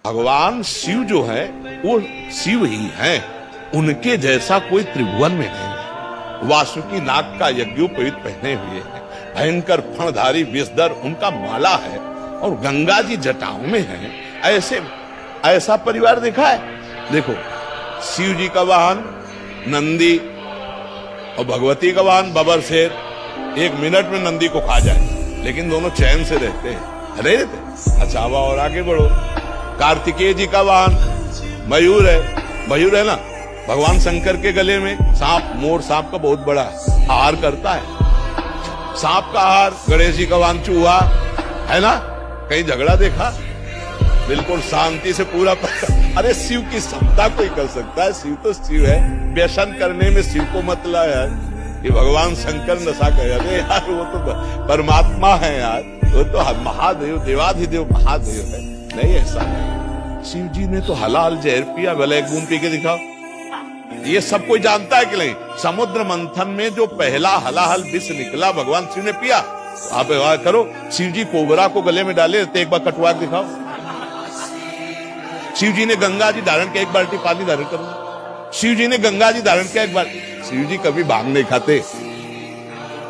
भगवान शिव जो है वो शिव ही हैं, उनके जैसा कोई त्रिभुवन में नहीं है। वासुकी नाग का यज्ञोपवीत पहने हुए हैं, भयंकर फणधारी विषधर उनका माला है और गंगा जी जटाओं में है। ऐसा परिवार देखा है? देखो, शिव जी का वाहन नंदी और भगवती का वाहन बबर शेर। 1 मिनट में नंदी को खा जाए, लेकिन दोनों चैन से रहते हैं। रहते अच्छा, हवा और आगे बढ़ो। कार्तिकेय जी का वाहन मयूर है ना। भगवान शंकर के गले में सांप, मोर सांप का बहुत बड़ा आहार करता है। सांप का आहार। गणेश जी का वाहन चूहा है ना। कहीं झगड़ा देखा? बिल्कुल शांति से पूरा अरे शिव की क्षमता कोई कर सकता है? शिव तो शिव है। व्यसन करने में शिव को मतलब है। ये भगवान शंकर नशा करे? अरे यार, वो तो परमात्मा है यार, वो तो महादेव, देवाधिदेव महादेव है। नहीं, ऐसा नहीं। शिव जी ने तो हलाल जहर पिया। भले एक बूंद पी के दिखाओ। ये सब कोई जानता है कि नहीं? समुद्र मंथन में जो पहला हलाहल विष निकला भगवान शिव ने पिया। आप करो, शिव जी कोबरा को गले में डाले तो एक बार कटवा दिखाओ। शिव जी ने गंगा जी धारण किया, 1 बाल्टी पानी धारण करो। शिव जी ने गंगा जी धारण किया, 1 बाल्टी। शिव जी कभी भांग नहीं खाते।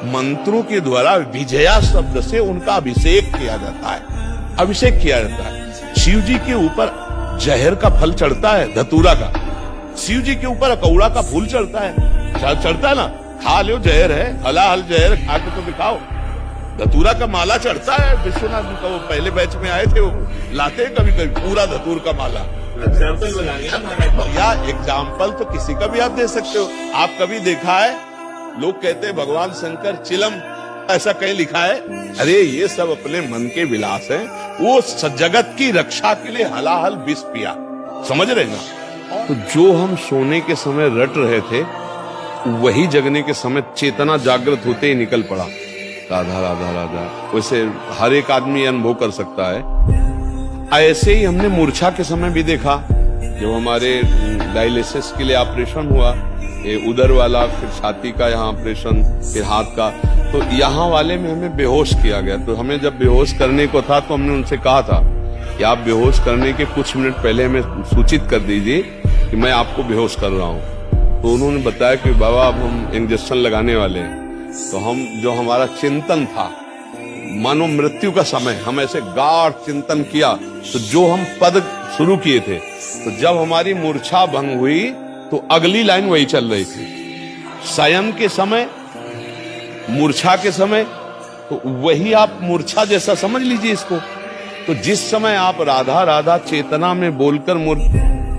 मंत्रों के द्वारा विजया शब्द से उनका अभिषेक किया जाता है। अभिषेक किया जाता है। शिव जी के ऊपर जहर का फल चढ़ता है, धतूरा का। शिव जी के ऊपर अकौड़ा का फूल चढ़ता है। चढ़ता है ना। खा लो, जहर है, हलाहल जहर खा के तो दिखाओ। धतूरा का माला चढ़ता है विश्वनाथ जी का। वो पहले बैच में आए थे, वो लाते हैं कभी कभी पूरा धतूर का माला। या एग्जाम्पल तो किसी का भी आप दे सकते हो। आप कभी देखा है लोग कहते हैं भगवान शंकर चिलम, ऐसा कहीं लिखा है? अरे ये सब अपने मन के विलास हैं। वो जगत की रक्षा के लिए हलाहल विष पिया। समझ रहे ना? तो जो हम सोने के समय रट रहे थे, वही जगने के समय चेतना जागृत होते ही निकल पड़ा। राधा राधा राधा। वैसे हर एक आदमी अनुभव कर सकता है। ऐसे ही हमने मूर्छा के समय भी देखा। जब हमारे डायलिसिस के लिए ऑपरेशन हुआ, ये उदर वाला, फिर छाती का यहाँ ऑपरेशन, फिर हाथ का, तो यहाँ वाले में हमें बेहोश किया गया। तो हमें जब बेहोश करने को था तो हमने उनसे कहा था कि आप बेहोश करने के कुछ मिनट पहले हमें सूचित कर दीजिए कि मैं आपको बेहोश कर रहा हूँ। तो उन्होंने बताया कि बाबा अब हम इंजेक्शन लगाने वाले हैं। तो हम, जो हमारा चिंतन था, मानो मृत्यु का समय, हम ऐसे गाढ़ चिंतन किया। तो जो हम पद शुरू किए थे, तो जब हमारी मूर्छा भंग हुई तो अगली लाइन वही चल रही थी। शयन के समय, मूर्छा के समय, तो वही आप मूर्छा जैसा समझ लीजिए इसको। तो जिस समय आप राधा राधा चेतना में बोलकर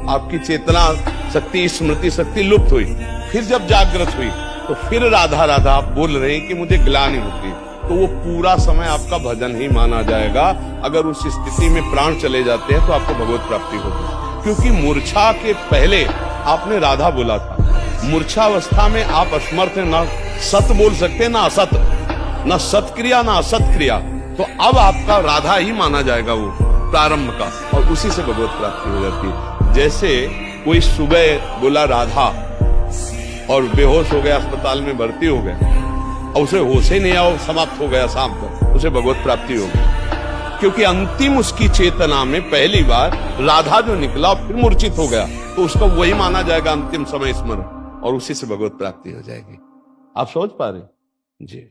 आपकी चेतना शक्ति, स्मृति शक्ति लुप्त हुई, फिर जब जागृत हुई तो फिर राधा राधा आप बोल रहे हैं कि मुझे ग्लानि होती है, तो वो पूरा समय आपका भजन ही माना जाएगा। अगर उस स्थिति में प्राण चले जाते हैं तो आपको भगवत प्राप्ति होगी। क्योंकि मूर्छा के पहले आपने राधा बोला था। मूर्छावस्था में आप असमर्थ हैं, ना सत बोल सकते ना असत, ना सत्क्रिया ना असत क्रिया। तो अब आपका राधा ही माना जाएगा वो प्रारंभ का, और उसी से भगवत प्राप्ति हो जाती है। जैसे कोई सुबह बोला राधा और बेहोश हो गया, अस्पताल में भर्ती हो गया, और उसे होश ही नहीं आया, समाप्त हो गया शाम तक, उसे भगवत प्राप्ति हो गई। क्योंकि अंतिम उसकी चेतना में पहली बार राधा जो निकला, फिर मूर्छित हो गया, तो उसका वही माना जाएगा अंतिम समय स्मरण, और उसी से भगवत प्राप्ति हो जाएगी। आप समझ पा रहे? जी।